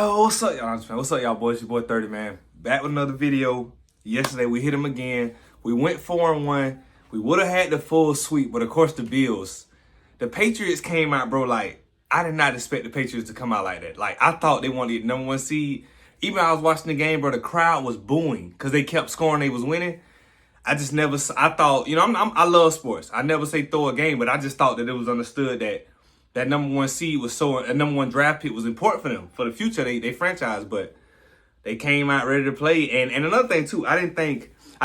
Oh, what's up, y'all? What's up, y'all boys? Your boy 30, man. Back with another video. Yesterday, we hit him again. We went 4-1. We would have had the full sweep, but of course, the Bills. The Patriots came out, bro, like, I did not expect the Patriots to come out like that. Like, I thought they wanted the #1 seed. Even when I was watching the game, bro, the crowd was booing because they kept scoring. They was winning. I just never, I thought, I love sports. I never say throw a game, but I just thought that it was understood that #1 seed was so, a #1 draft pick was important for them, for the future, they franchise. But they came out ready to play. And another thing, too, I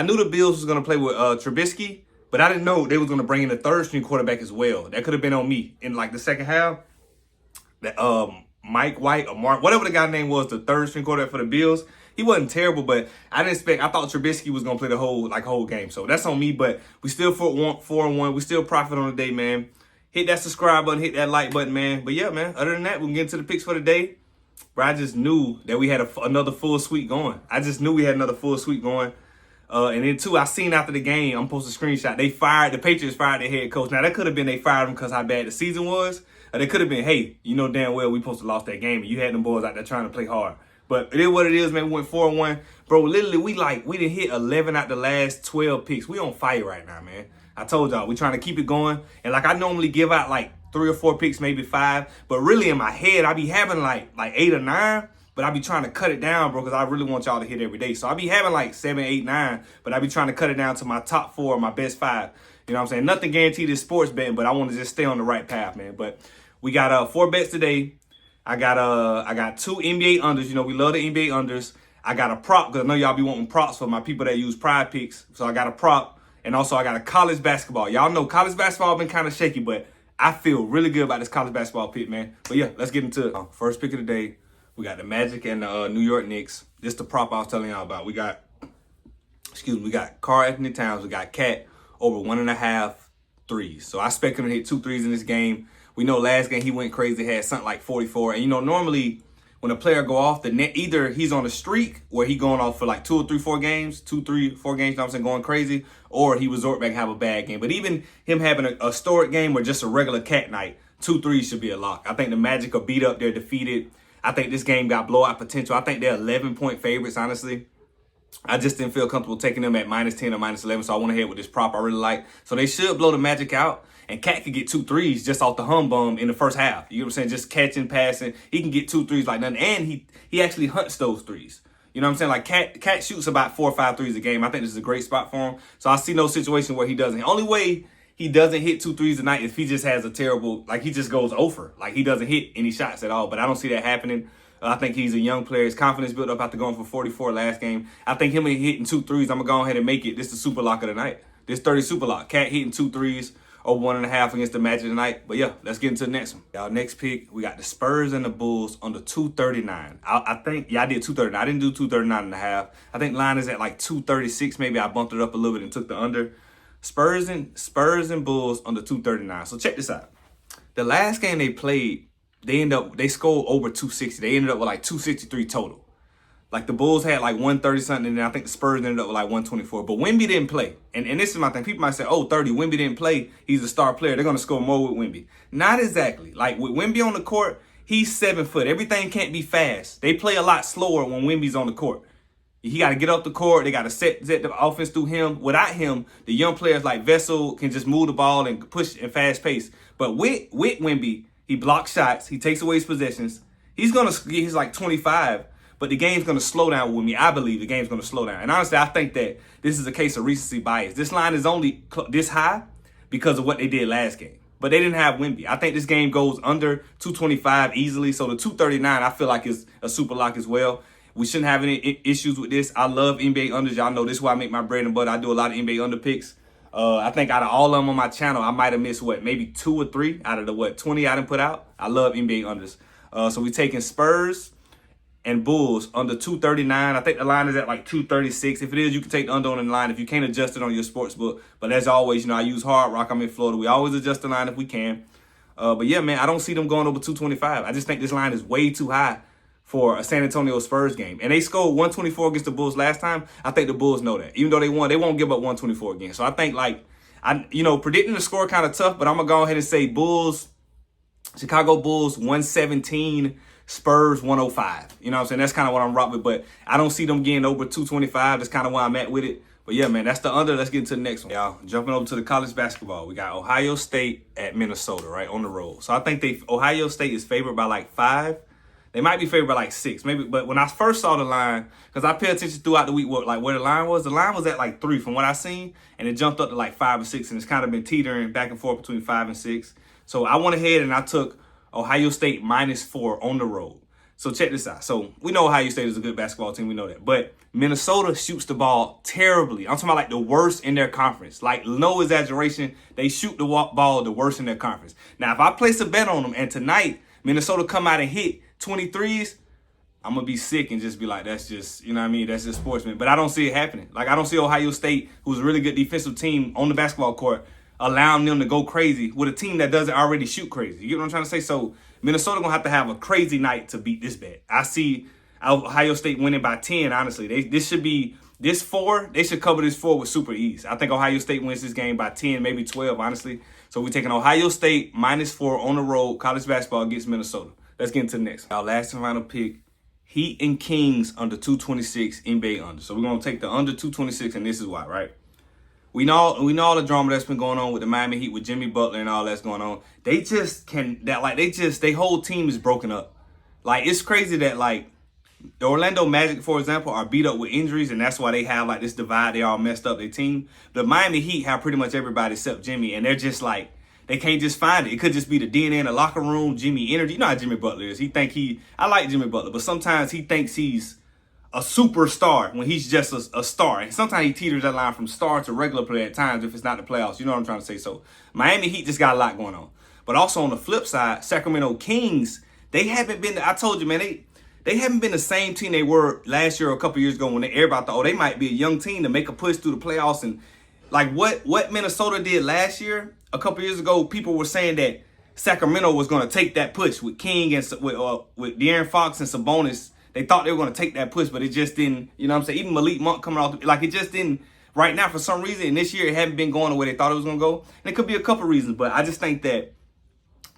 knew the Bills was going to play with Trubisky, but I didn't know they was going to bring in a third-string quarterback as well. That could have been on me in, like, the second half. That Mike White or Mark, whatever the guy's name was, the third-string quarterback for the Bills, he wasn't terrible, but I thought Trubisky was going to play the whole game. So that's on me, but we still 4-1. We still profit on the day, man. Hit that subscribe button, hit that like button, man. But yeah, man, other than that, we can get into the picks for the day. Bro, I just knew that we had another full sweep going. And then, too, I seen after the game, I'm supposed to screenshot, the Patriots fired their head coach. Now, that could have been they fired him because how bad the season was. Or they could have been, hey, you know damn well we supposed to lost that game, and you had them boys out there trying to play hard. But it is what it is, man. We went 4-1. Bro, literally, we didn't hit 11 out the last 12 picks. We on fire right now, man. I told y'all, we trying to keep it going. And like I normally give out like 3 or 4 picks, maybe 5. But really in my head, I be having like 8 or 9. But I be trying to cut it down, bro, because I really want y'all to hit every day. So I be having like 7, 8, 9. But I be trying to cut it down to my top 4, my best 5. You know what I'm saying? Nothing guaranteed is sports betting, but I want to just stay on the right path, man. But we got 4 bets today. I got 2 NBA unders. You know, we love the NBA unders. I got a prop, because I know y'all be wanting props for my people that use Pride Picks. So I got a prop. And also, I got a college basketball. Y'all know college basketball been kind of shaky, but I feel really good about this college basketball pick, man. But yeah, let's get into it. First pick of the day, we got the Magic and the New York Knicks. This the prop I was telling y'all about. We got Karl Anthony Towns. We got Cat over 1.5 threes. So I expect him to hit 2 threes in this game. We know last game he went crazy, had something like 44. And, you know, normally when a player go off the net, either he's on a streak where he going off for like 2 or 3, 4 games, 2, 3, 4 games, you know what I'm saying, going crazy, or he resort back and have a bad game. But even him having a historic game or just a regular cat night, 2 threes should be a lock. I think the Magic are beat up. They're defeated. I think this game got blowout potential. I think they're 11-point favorites, honestly. I just didn't feel comfortable taking them at -10 or -11, so I went ahead with this prop I really like. So they should blow the Magic out, and Cat could get 2 threes just off the bum in the first half. You know what I'm saying? Just catching, passing. He can get 2 threes like nothing, and he actually hunts those threes. You know what I'm saying? Like Cat shoots about 4 or 5 threes a game. I think this is a great spot for him. So I see no situation where he doesn't. The only way he doesn't hit 2 threes a night is if he just has a terrible, like he just goes over. Like he doesn't hit any shots at all. But I don't see that happening. I think he's a young player. His confidence built up after going for 44 last game. I think him hitting 2 threes, I'm going to go ahead and make it. This is the super lock of the night. This 30 super lock. Cat hitting 2 threes or 1.5 against the Magic tonight. But yeah, let's get into the next one. Y'all, next pick, we got the Spurs and the Bulls under 239. I think, I did 239. I didn't do 239.5. I think line is at like 236. Maybe I bumped it up a little bit and took the under. Spurs and Bulls under 239. So check this out. The last game they played, they scored over 260. They ended up with like 263 total. Like the Bulls had like 130 something, and then I think the Spurs ended up with like 124. But Wemby didn't play. And this is my thing. People might say, oh, 30, Wemby didn't play. He's a star player. They're going to score more with Wemby. Not exactly. Like with Wemby on the court, he's 7 foot. Everything can't be fast. They play a lot slower when Wemby's on the court. He got to get up the court. They got to set the offense through him. Without him, the young players like Vessel can just move the ball and push in fast pace. But with Wemby, he blocks shots. He takes away his possessions. He's like 25, but the game's going to slow down with me. I believe the game's going to slow down. And honestly, I think that this is a case of recency bias. This line is only this high because of what they did last game. But they didn't have Wemby. I think this game goes under 225 easily. So the 239, I feel like is a super lock as well. We shouldn't have any issues with this. I love NBA unders. Y'all know this is where I make my bread and butter. I do a lot of NBA under picks. I think out of all of them on my channel, I might have missed, maybe 2 or 3 out of the, 20 I didn't put out. I love NBA unders. So we taking Spurs and Bulls under 239. I think the line is at like 236. If it is, you can take the under on the line if you can't adjust it on your sports book. But as always, I use Hard Rock. I'm in Florida. We always adjust the line if we can. But yeah, man, I don't see them going over 225. I just think this line is way too high for a San Antonio Spurs game. And they scored 124 against the Bulls last time. I think the Bulls know that. Even though they won, they won't give up 124 again. So I think predicting the score kind of tough, but I'm going to go ahead and say Chicago Bulls 117 Spurs 105. You know what I'm saying? That's kind of what I'm rocking with, but I don't see them getting over 225. That's kind of where I'm at with it. But yeah, man, that's the under. Let's get into the next one. Y'all, jumping over to the college basketball. We got Ohio State at Minnesota, right, on the road. So I think Ohio State is favored by like 5. They might be favored by like 6, maybe. But when I first saw the line, because I paid attention throughout the week, where the line was at like 3 from what I seen, and it jumped up to like 5 or 6, and it's kind of been teetering back and forth between 5 and 6. So I went ahead and I took Ohio State -4 on the road. So check this out. So we know Ohio State is a good basketball team. We know that. But Minnesota shoots the ball terribly. I'm talking about like the worst in their conference. Like, no exaggeration. They shoot the ball the worst in their conference. Now, if I place a bet on them and tonight Minnesota come out and hit 23s, I'm going to be sick and just be like, that's just, you know what I mean? That's just sportsman. But I don't see it happening. Like, I don't see Ohio State, who's a really good defensive team on the basketball court, allowing them to go crazy with a team that doesn't already shoot crazy. You get what I'm trying to say? So Minnesota going to have a crazy night to beat this bet. I see Ohio State winning by 10, honestly. This 4, they should cover this 4 with super ease. I think Ohio State wins this game by 10, maybe 12, honestly. So we're taking Ohio State -4 on the road, college basketball against Minnesota. Let's get into the next. Our last and final pick, Heat and Kings under 226, NBA under. So we're going to take the under 226, and this is why, right? We know all the drama that's been going on with the Miami Heat with Jimmy Butler and all that's going on. Their whole team is broken up. Like, it's crazy that, like, the Orlando Magic, for example, are beat up with injuries, and that's why they have, like, this divide. They all messed up their team. The Miami Heat have pretty much everybody except Jimmy, and they're just, like, they can't just find it. It could just be the DNA in the locker room, Jimmy energy. You know how Jimmy Butler is. I like Jimmy Butler, but sometimes he thinks he's a superstar when he's just a star. And sometimes he teeters that line from star to regular player at times if it's not the playoffs. You know what I'm trying to say? So Miami Heat just got a lot going on. But also on the flip side, Sacramento Kings, they haven't been, I told you, man, they haven't been the same team they were last year or a couple years ago when everybody thought, they might be a young team to make a push through the playoffs. And like what Minnesota did last year, a couple years ago, people were saying that Sacramento was going to take that push with King and with De'Aaron Fox and Sabonis. They thought they were going to take that push, but it just didn't, you know what I'm saying? Even Malik Monk coming off, like, it just didn't, right now, for some reason, and this year, it hadn't been going the way they thought it was going to go. And it could be a couple reasons, but I just think that,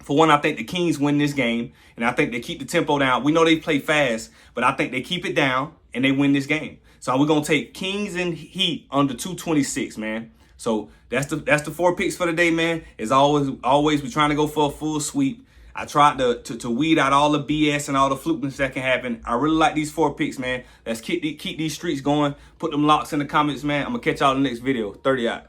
for one, I think the Kings win this game, and I think they keep the tempo down. We know they play fast, but I think they keep it down, and they win this game. So we're going to take Kings and Heat under 226, man. So that's the 4 picks for the day, man. As always, we're trying to go for a full sweep. I tried to weed out all the BS and all the flukiness that can happen. I really like these 4 picks, man. Let's keep these streaks going. Put them locks in the comments, man. I'm going to catch y'all in the next video. 30 out.